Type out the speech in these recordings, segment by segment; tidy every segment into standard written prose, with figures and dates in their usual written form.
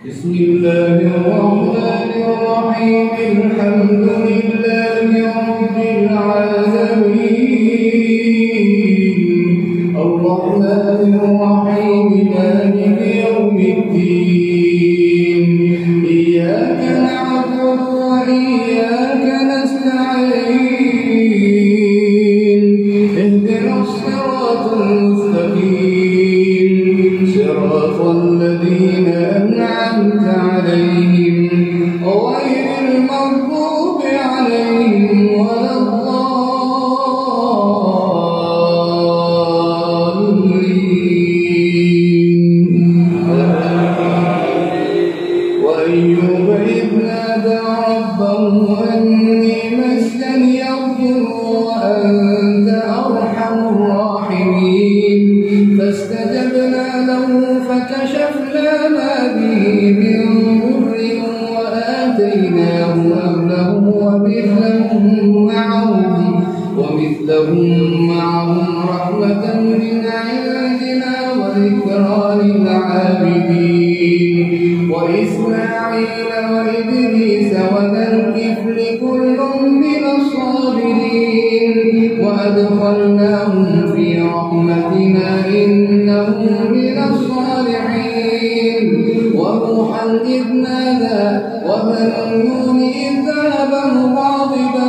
بسم الله الرحمن الرحيم الحمد لله رب العالمين الرحمن الرحيم مالك يوم الدين إياك نعبد وإياك نستعين اهدنا الصراط المستقيم صراط الذين أنعمت عليهم غير المغضوب عليهم ولا الضالين. وأيوب إذ نادى ربه أني مسني الضر وأنت أرحم الراحمين فاستجبنا له فكشفنا ما به من ضر وآتيناه أهله ومثلهم معهم رحمة من عندنا وذكرى للعابدين وإسماعيل وإدريس وذا الكفل كل من الصابرين وأدخلناهم في رحمتنا إنهم من الصالحين ونوحا إذ نادى وذا النون إذ ذهب مغاضبا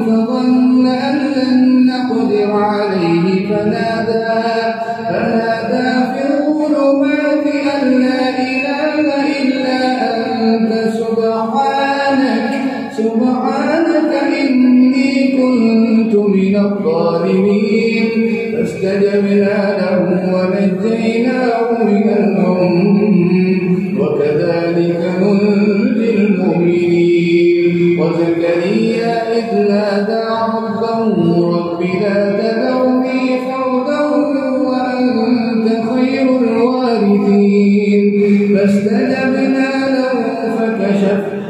فظن أن لن نقدر عليه فنادى في الظلمات أن لا إله إلا أنت سبحانك إني كنت من الظالمين فاستجبنا له ونجيناه من الغم وكذلك ننجي المؤمنين وزكريا إذ نادى ربه رب لا تذرني فردا وأنت خير الوارثين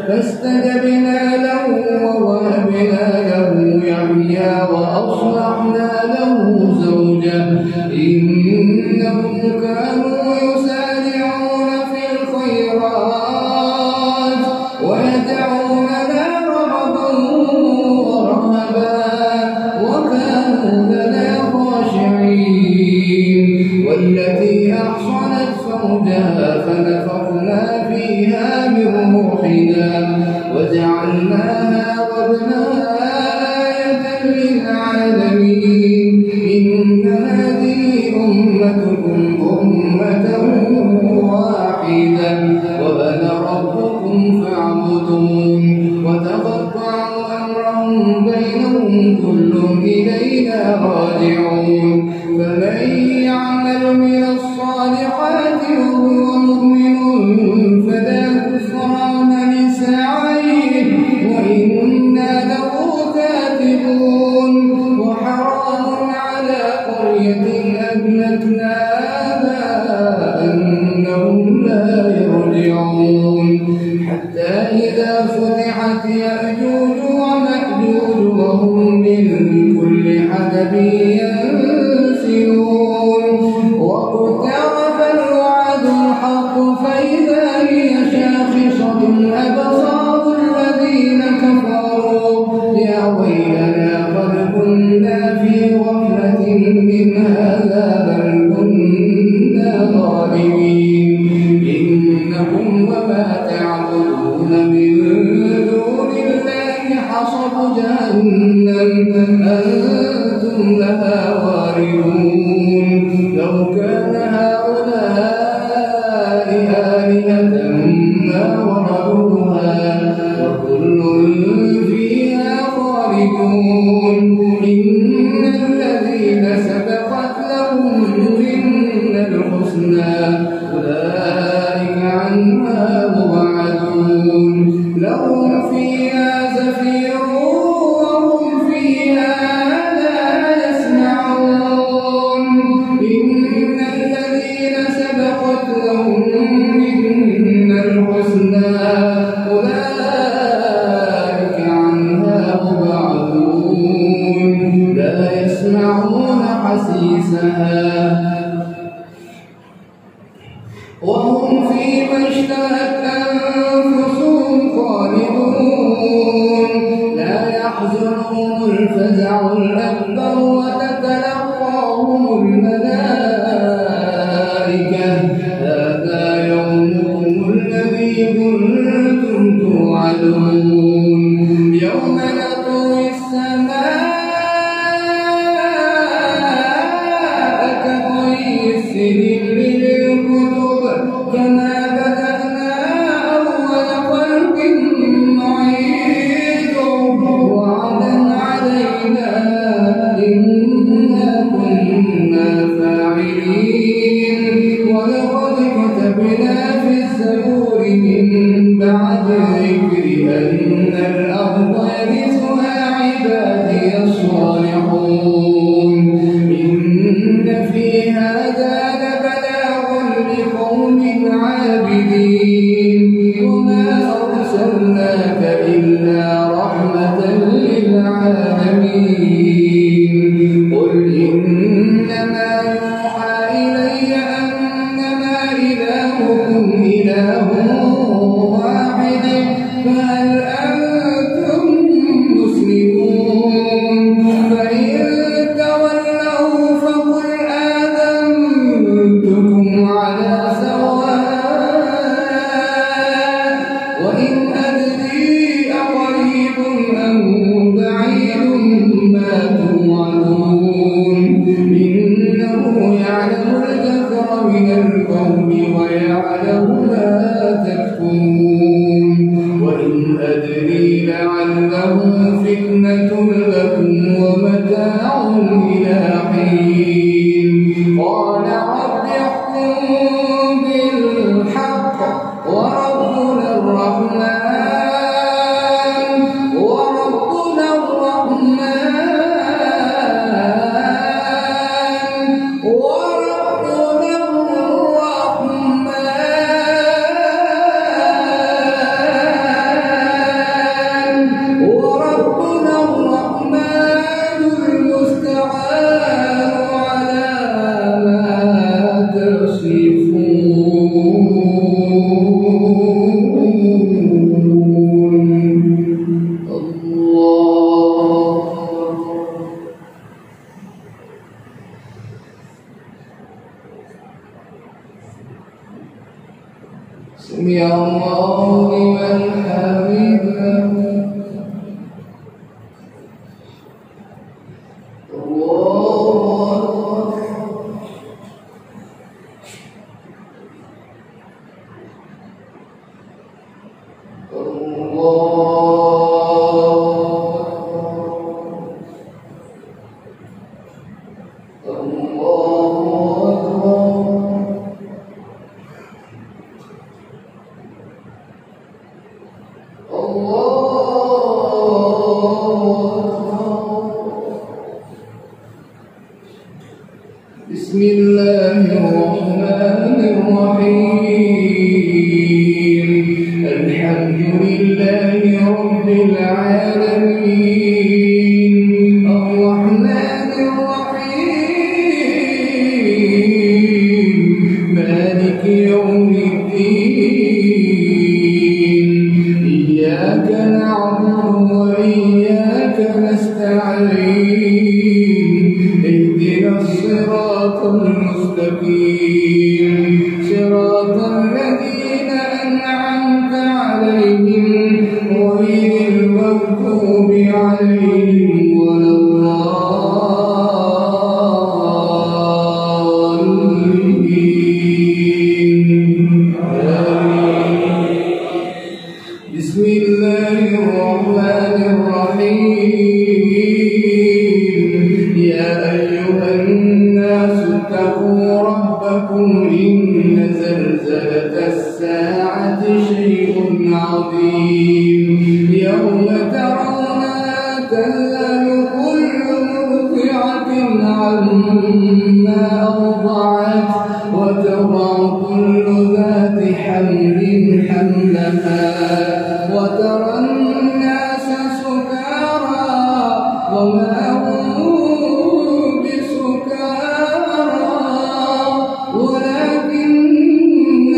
فاستجبنا له ووهبنا له يحيى وأصلحنا له زوجه إنهم كانوا يسارعون في الخيرات ويدعوننا رغبا ورهبا وكانوا لنا خاشعين والتي أحصنت فرجها فنفخنا فيها من روحنا وجعلناها وابنها آية للعالمين إن هذه أمتكم أمة واحدة وأنا ربكم فاعبدون وتقطعوا أمرهم بينهم كل إلينا راجعون فمن يعمل من الصالحات وهو مؤمن فلا كفران لسعيه وإنا له كاتبون وحرام على قرية أهلكناها أنهم لا يرجعون حتى إذا فتحت يأجوج ومأجوج وهم من كل حدب ينسلون واقترب الوعد الحق فإذا هي شاخصة أبصار الذين كفروا يا ويلنا قد كنا في غفلة من هذا بل كنا ظالمين إنكم وما تعبدون من دون الله حصب جهنم أنتم لها واردون لو كان هؤلاء آلهة ما وردوها وكل فيها خالدون إن الذين سبقت لهم منا الحسنى أولئك عنها مبعدون لهم فيها زفير وهم فيها لا يسمعون إن الذين سبقت ويحزنهم الفزع الأكبر وتتلقاهم الملائكة هذا يومكم الذي كنتم توعدون يوم نطوي السماء كطي السجل للكتب كما بدأنا أول خلق نعيد وعدا علينا إنا كنا فاعلين ولقد كتبنا في الزبور من بعد الذكر أن الأرض يرثها عبادي الصالحون إن في هذا لبلاغا لقوم عابدين وما أرسلناك إلا رحمة للعالمين قل إنما يوحى إلي أنما إلهكم إله واحد فهل أنتم مسلمون فإن تولوا فقل آذنتكم على سواء وإن أدري أقريب أم بعيد ما توعدون إنه يعلم الجهر من القول ويعلم ما تكتمون وإن أدري لعله فتنة لكم ومتاع إلى حين قال رب احكم بالحق وربنا الرحمن سمع الله لمن حمده الله بسم الله الرحمن الرحيم الحمد لله رب العالمين الرحمن الرحيم مالك يوم الدين إياك نعبد وإياك نستعين اهدنا الصراط المستقيم صراط الذين أنعمت عليهم غير المغضوب عليهم ولا الضالين بسم الله الرحمن الرحيم يا أيها الناس اتقوا ربكم إن زلزلة الساعة شيء عظيم يوم ترونها تذهل كل مرضعة عما أرضعت وتضع كل ذات حمل حملها وترى الناس سكارى وما هم بسكارى ولكن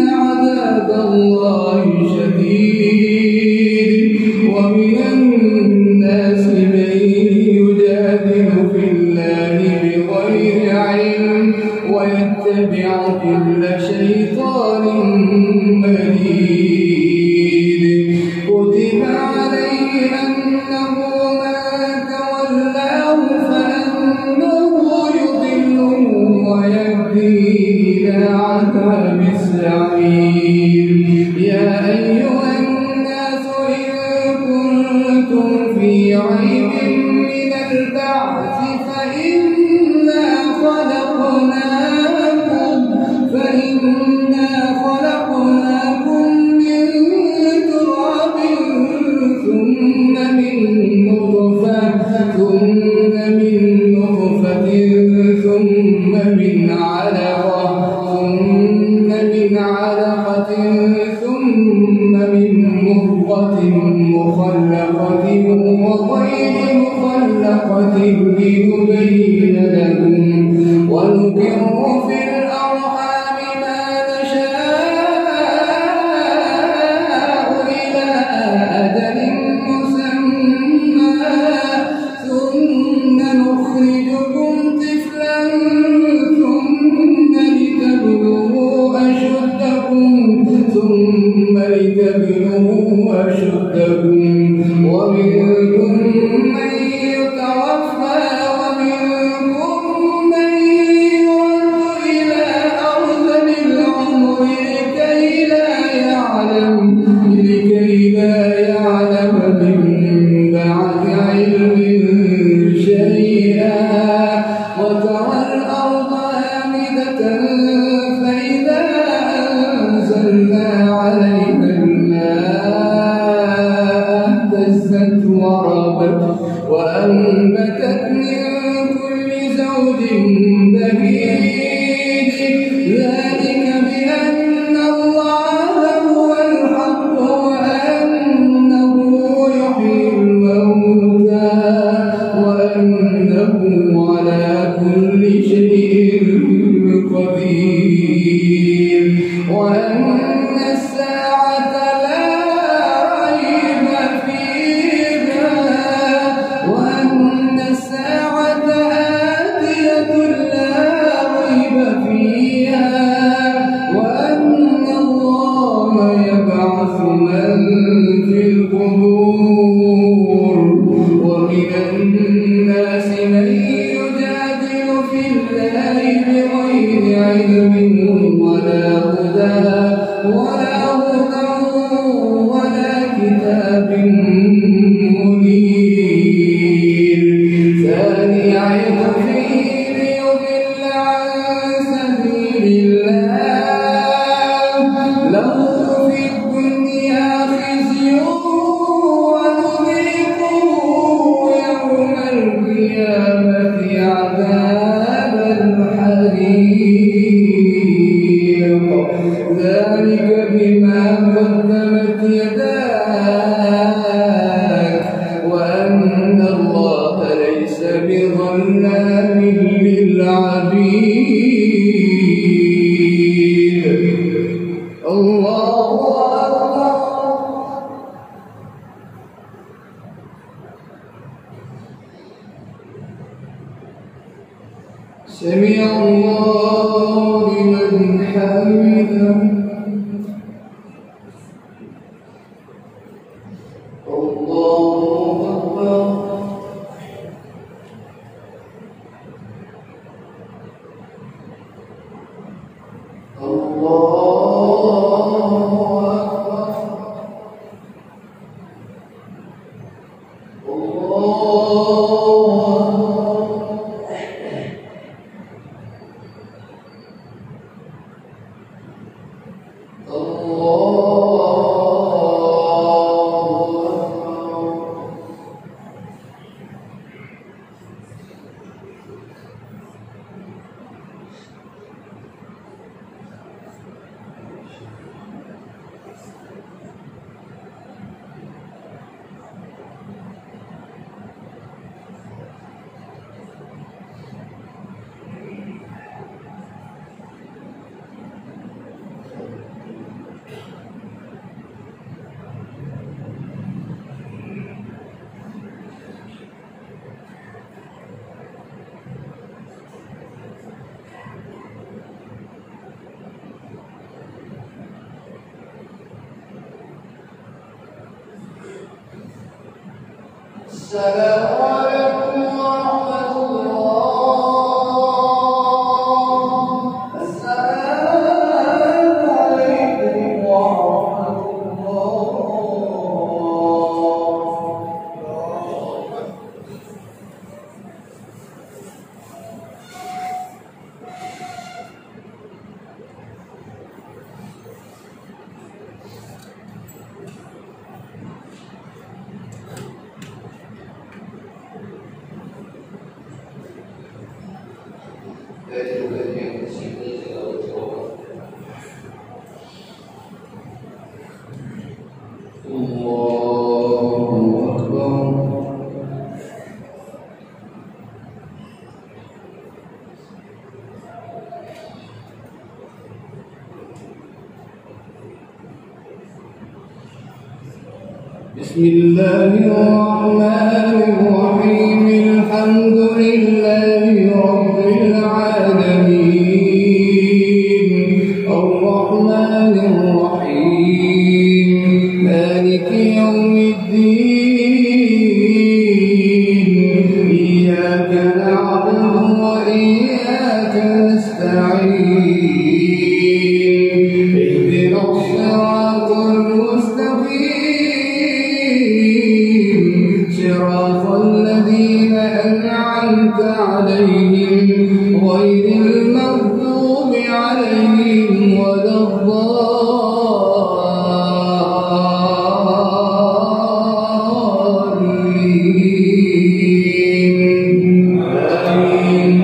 عذاب الله شديد ومن الناس غير مخلقة لنبين لكم ونقر في الأرحام ما نشاء إلى أجل مسمى ثم نخرجكم طفلا ثم لتبلغوا أشدكم ومنكم من يتوفى ومنكم من يرد إلى أرذل العمر لكي لا يعلم من بعد علم شيئا وترى الأرض هامدة فإذا أنزلنا عليها الماء اهتزت وربت وأنبتت من كل زوج بهيج ذلك بأن الله هو الحق وأنه يحيي الموتى وأنه على كل شيء قدير وأن الساعة لا ريب فيها وأن الساعة آتية لا ريب فيها وأن الله يبعث من في القبور ومن الناس من يجادل في الله بغير علم ولا هدى ولا كتاب منير ثاني عطفه ليضل عن سبيل الله له في الدنيا خزي ونذيقه يوم القيامة عذاب الحريق ذلك بما قدمت يداك وأن الله ليس بظلام للعبيد الله أكبر سمع الله لمن حمده الله أكبر السلام عليكم ورحمة الله السلام عليكم ورحمة الله أكبر بسم الله الرحمن الرحيم الحمد لله رب العالمين الرحمن الرحيم مالك يوم الدين إياك نعبد وإياك نستعين اهدنا الصراط المستقيم صراط الذين أنعمت عليهم غير المغضوب عليهم ولا الضالين آمين.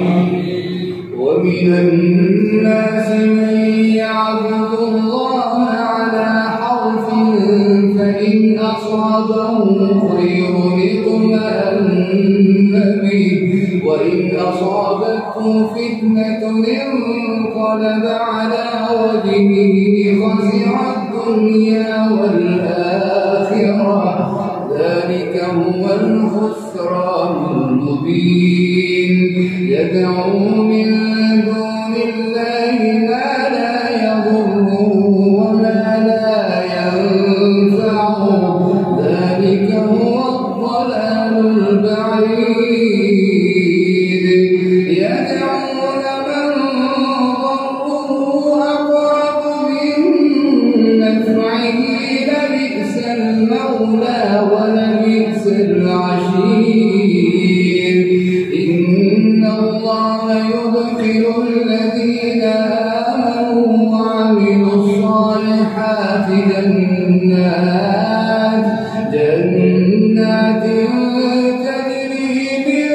ومن الناس من يعبد الله على حرف فإن أصابه خير اطمأن به وإن أصابته فتنة انقلب على وجهه خسر الدنيا والآخرة ذلك هو الخسران المبين يدعو من دون الله ما لا يضره وما لا ينفعه ذلك هو الضلال البعيد يدعون من ضره أقرب من نفعه لبئس المولى ولبئس العشير إن الله يدخل الذين آمنوا وعملوا الصالحات جنات تجري من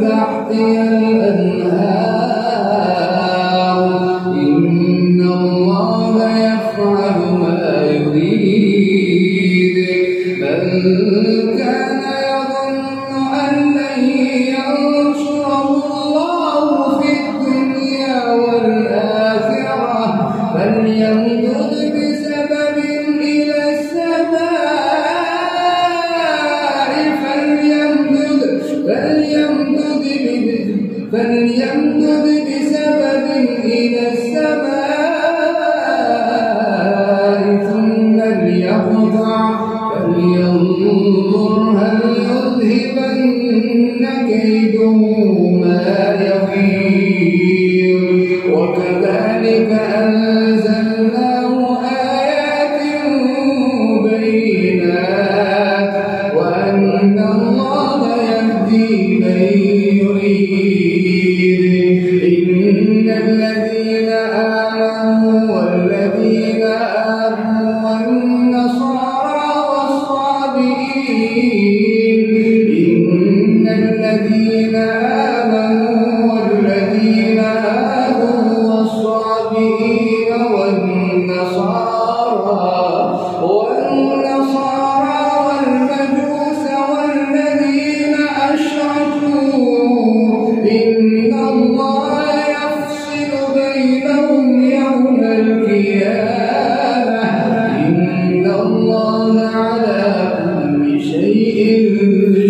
تحتها الأنهار إن الله يفعل ما يريد من كان يظن أن لن ينصره الله في الدنيا والآخرة فليمدد بسبب إلى السماء فليمدد بسبب إلى السماء ثم ليقطع فلينظر هل يذهبن كيده ما يغيظ وكذلك أنزلناه آيات بينات وأن الله يهدي من يريد إن الذين آمنوا والذين آمنوا والنصارى والصابئين إن الذين آمنوا والذين آمنوا والصابئين والنصارى والمجوس والذين أشركوا إن الله يفصل بينهم يوم القيامة إن الله على كل شيء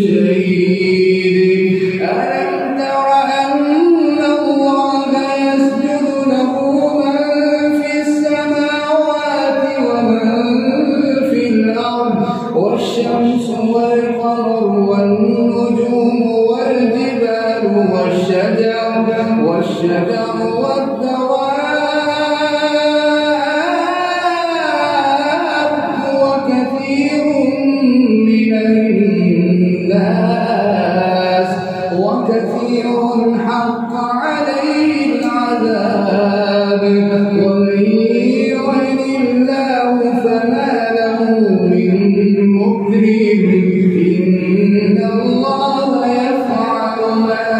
شهيد ألم تر أن الله يسجد له من في السماوات ومن في الأرض والشمس والقمر والنجوم والجبال والشجر والدواب وكثير حق عليه العذاب ومن يهن الله فما له من مكرم إن الله يفعل ما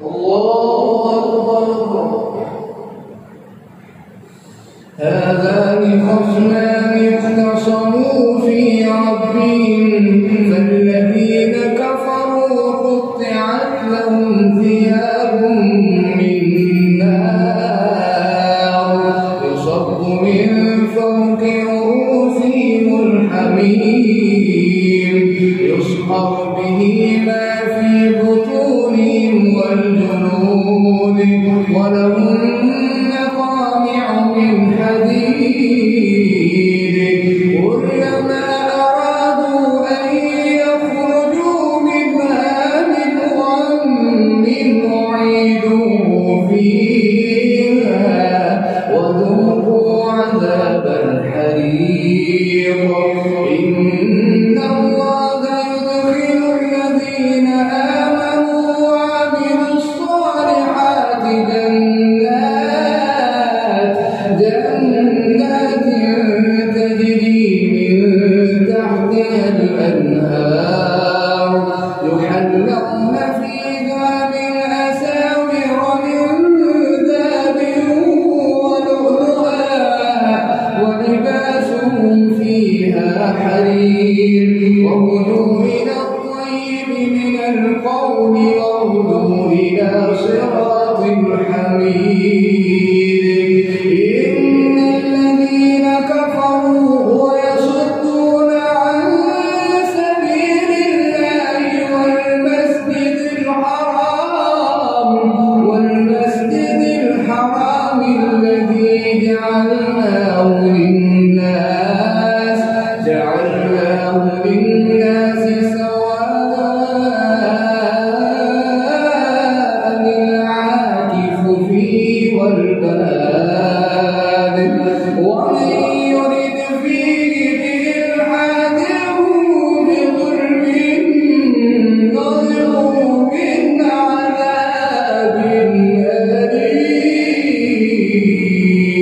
الله أكبر هذان خصمان اختصموا في ربهم فالذين كفروا قطعت لهم ثياب من نار يصب من فوق رؤوسهم الحميم يصهر به ما في بطونهم والجلود ولهم مقامع من حديد كلما أرادوا أن يخرجوا منها من غم أعيدوا فيها وذوقوا عذاب الحريق إن الله يدخل الذين آمنوا وعملوا الصالحات جنات تجري من تحتها الأنهار يحلون فيها من أساور من ذهب ولؤلؤا ولباسهم فيها حرير وهدوا إلى الطيب من القول وهدوا إلى صراط الحميد إن الذين كفروا ويصدون عن سبيل الله والمسجد الحرام الذي جعلناه للناس سواء العاكف فيه والباد ومن يرد فيه بإلحاد بظلم نذقه من عذاب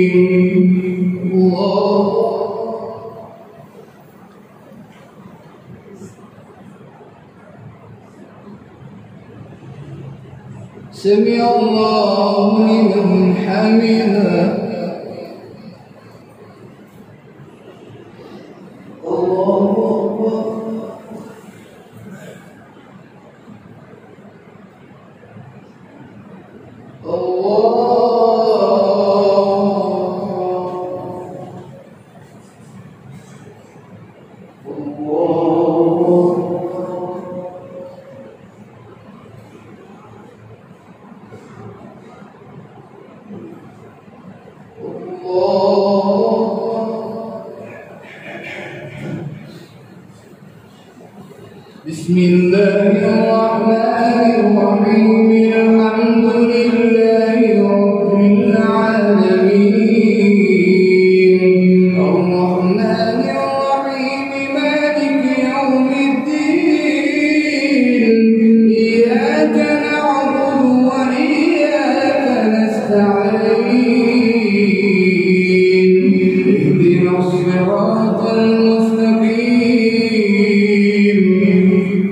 أليم. الله سمع الله لمن حمده. الله أكبر. بسم الله الرحمن الرحيم الحمد لله رب العالمين الرحمن الرحيم مالك يوم الدين إياك نعبد وإياك نستعين اهدنا الصراط المستقيم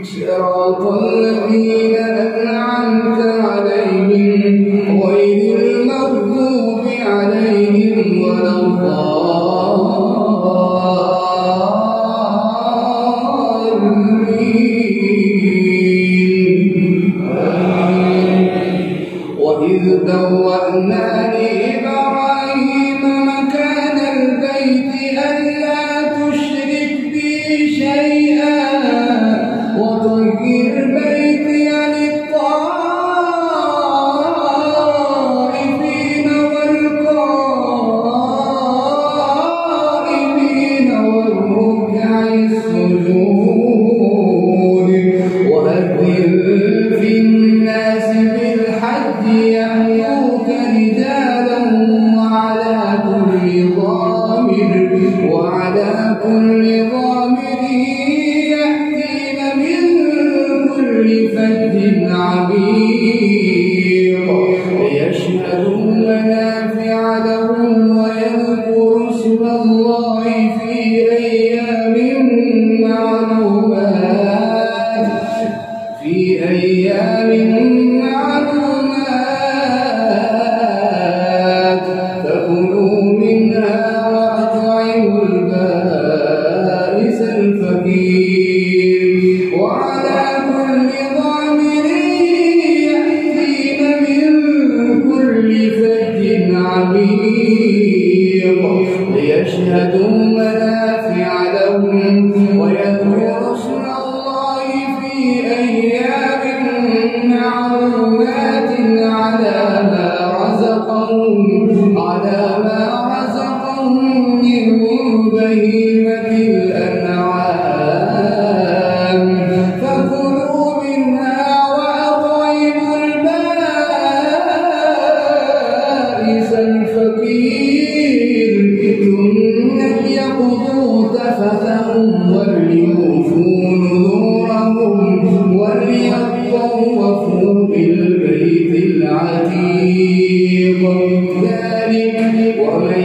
صراط الذين أنعمت عليهم غير المغضوب عليهم ولا الضالين. وإذ بوأنا لإبراهيم مكان البيت ألا تشرك بي شيئا وطهر بيتي للطائفين والقائمين والركع السجود وأذن في الناس بالحج يأتوك رجالا وعلى كل ضامر يأتين من كل فج عميق ليشهدوا منافع لهم ويذكروا اسم الله في أيام معلومات فكلوا منها ليشهدوا منافع لهم ويذكروا اسم الله في أيام معلومات على ما رزقهم من بهيمة الأنعام فكلوا منها وأطعموا البائس الفقير ثم ليقضوا تفثهم وليوفوا نذورهم وليطوفوا بالبيت العتيق ذلك ومن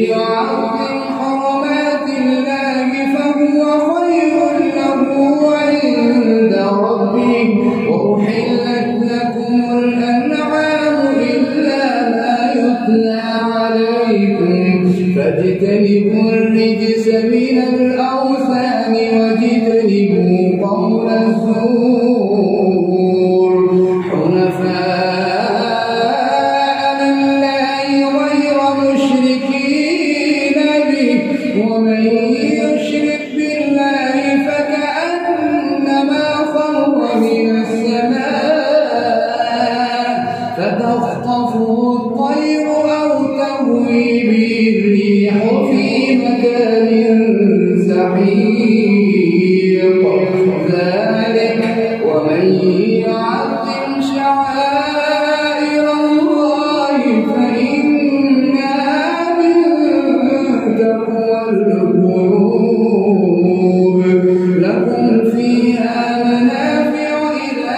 يعظم حرمات الله فهو خير له عند ربه وأحلت لكم الأنعام إلا ما يتلى عليكم فاجتنبوا الرجس من الأوثان واجتنبوا قول الزور حنفاء لله غير مشركين به ومن يشرك بالله فكأنما خر من السماء فتخطفه الطير أو تهوي به الريح في مكان سحيق ذلك ومن يعظم شعائر الله فإنها من تقوى القلوب لكم فيها منافع إلى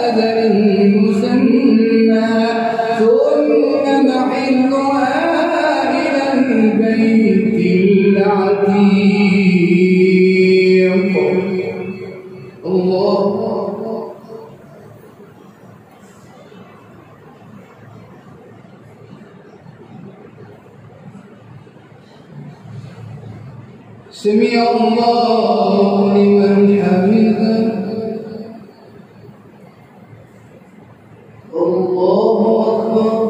أجل مسمى ثم محلها إلى البيت العتيق الله سمع الله لمن حمده الله أكبر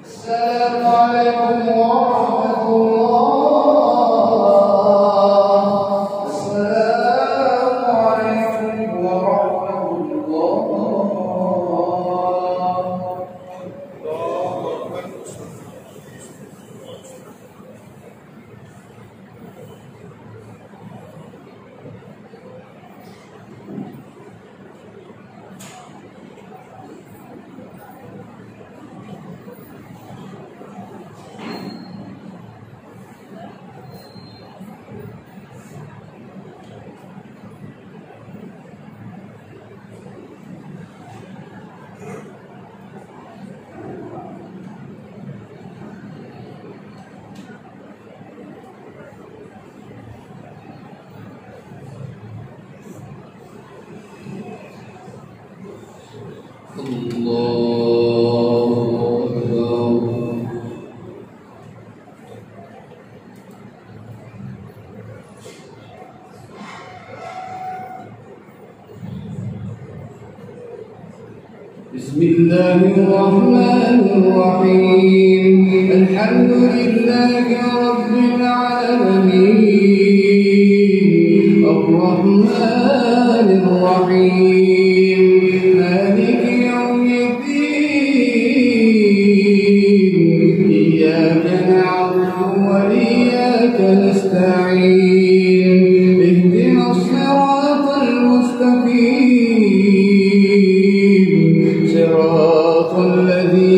السلام عليكم ورحمة الله. السلام عليكم ورحمة الله. بسم الله الرحمن الرحيم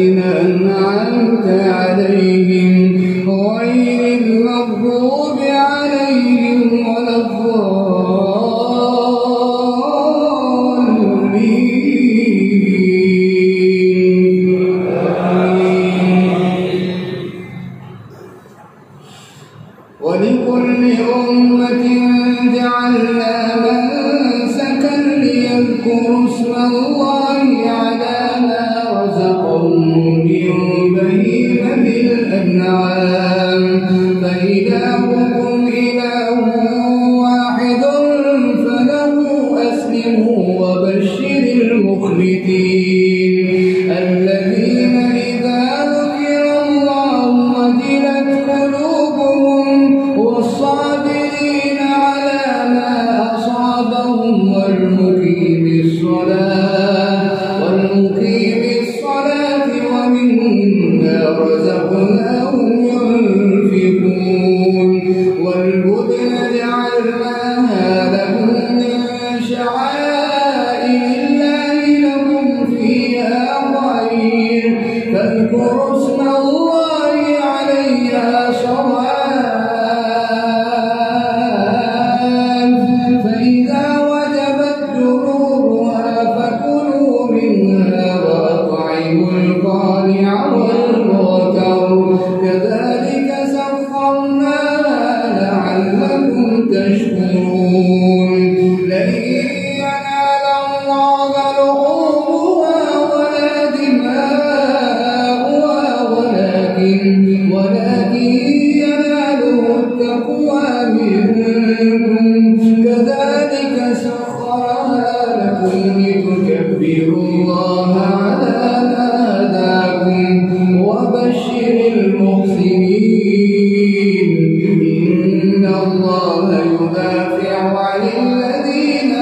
الذين أنعمت عليهم غير المغضوب عليهم ولا ولكل أمة جعلنا منسكا ليذكروا اسم الله على ما رزقهم من بهيمة الأنعام فإلهكم إله واحد فله أسلموا وبشر المخبتين الذين إذا ذكر الله وجلت قلوبهم والصابرين على ما أصابهم والمقيم الصلاة ومما رزقناهم ينفقون والبدن جعلناها لهم من شعائر الله لهم فيها خير فاذكروا اسم الله عليها صواف فإذا وجبت جنوبها فكلوا منها وأطعموا القانع والمعتر كذلك سخرناها لعلكم تشكرون لن ينال الله لحومها ولا دماؤها ولكن يناله التقوى منكم كذلك سخرها لكم لتكبروا الله على ما هداكم وبشر المحسنين إن الله يدافع عن الذين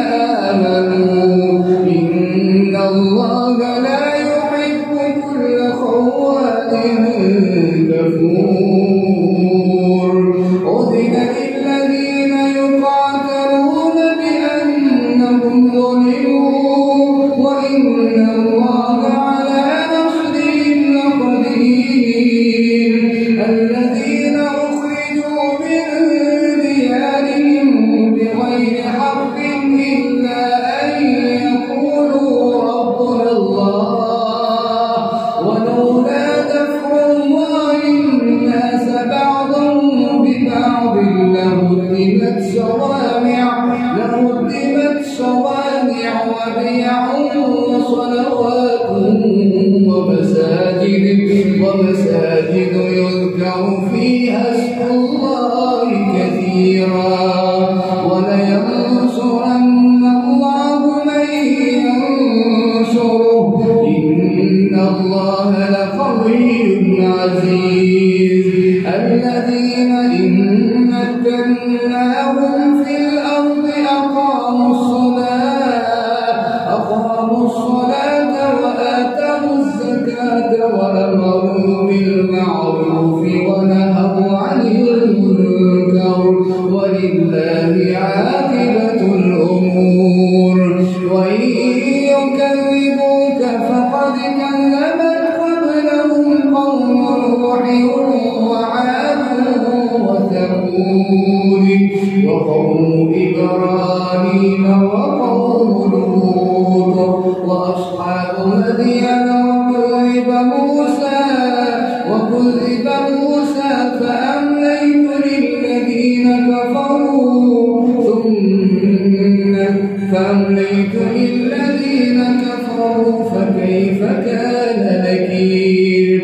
آمنوا إن الله لا يحب كل خوان كفور أذن للذين يقاتلون بأنهم ظلموا وإن الله على نصرهم لقدير الذين أخرجوا من ديارهم بغير حق إلا أن يقولوا ربنا الله ولولا دفع الله الناس بعضهم ببعض لهدمت صوامع وبيع وصلوات ومساجد يذكر فيها اسم الله كثيرا ولينصرن الله من ينصره إن الله لقوي عزيز الذين إن مكناهم في الأرض أقاموا الصلاة وآتوا الزكاة وأمروا بالمعروف ونهوا عن المنكر ولله عاقبة الأمور وإن يكذبوك فقد كذبت قبلهم قوم نوح وعاد وثمود وقوم إبراهيم وقوم لوط وأصحاب مدين وكذب موسى فأمليت للذين كفروا فكيف كان نكير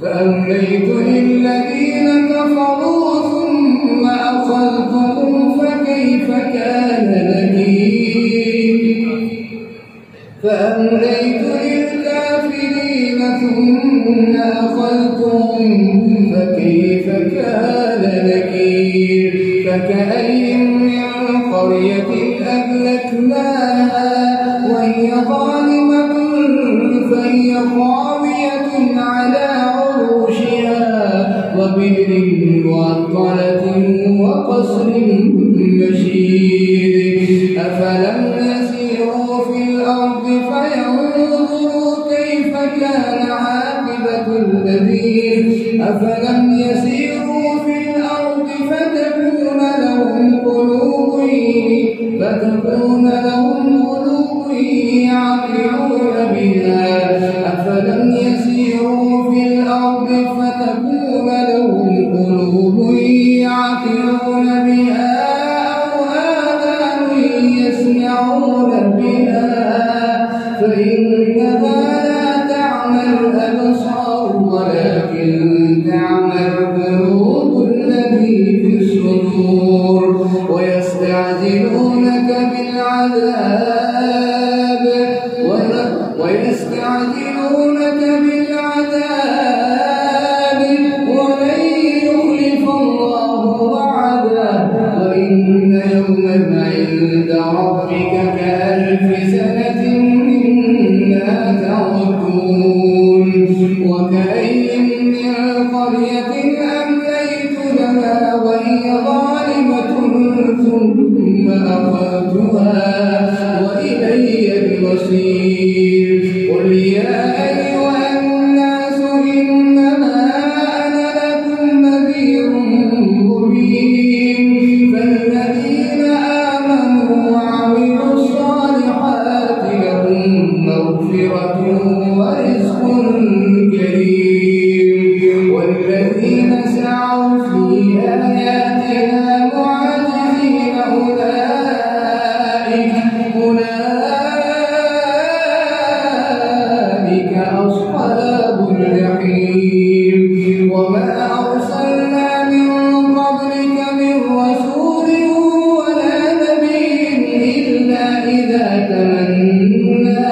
فأمليت للذين كفروا ثم أخذتهم فكيف كان نكير فأمليت للكافرين ثم أخذتهم فكيف كان نكير فكأين من قرية أهلكناها وهي ظالمة فهي خاوية على عروشها وبئر معطلة وقصر مشيد أفلم يسيروا في الأرض فينظروا كيف كان عاقبة الذين أفلم يسيروا في الأرض فتكون لهم قلوب يعقلون بها أفلم يسيروا في الأرض فتكون لهم قلوب يعقلون بها أو آذان يسمعون بها فإنها لا تعمى الأبصار ولكن تعمى القلوب التي في الصدور ويستعجلونك بالعذاب ولن يخلف الله وعده وإن يوما عند ربك كألف سنة مما تعدون وكأين من قرية أمليت لها وهي ظالمة ثم أخذتها وإلي المصير قل يا أيها الناس إنما أنا لكم نذير مبين فالذين آمنوا وعملوا الصالحات لهم مغفرة ورزق كريم والذين سعوا في آياتنا معاجزين أولئك أصحاب الجحيم وما أرسلنا من قبلك من رسول ولا نبي إلا إذا تمنى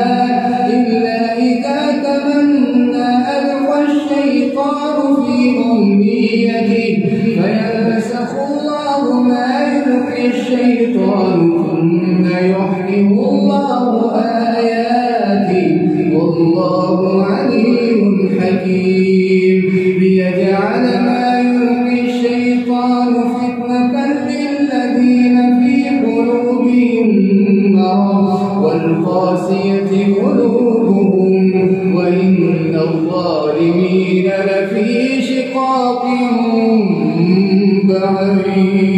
ألقى الشيطان في أمنيته فينسخ الله ما يلقي الشيطان ثم يحكم الله آياته والله عليم حكيم ليجعل ما يلقي الشيطان فتنة للذين في قلوبهم مرض والقاسية قلوبهم وإن الظالمين لفي شقاق بعيد.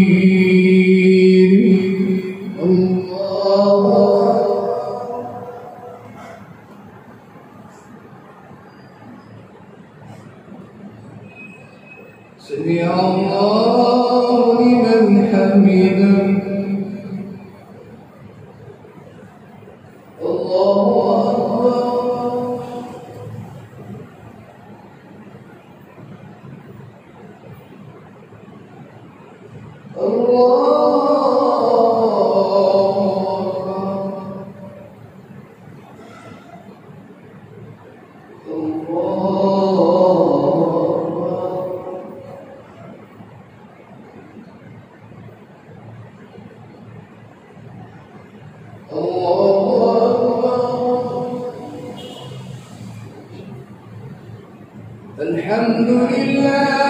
سمع الله لمن حمده. الله الحمد لله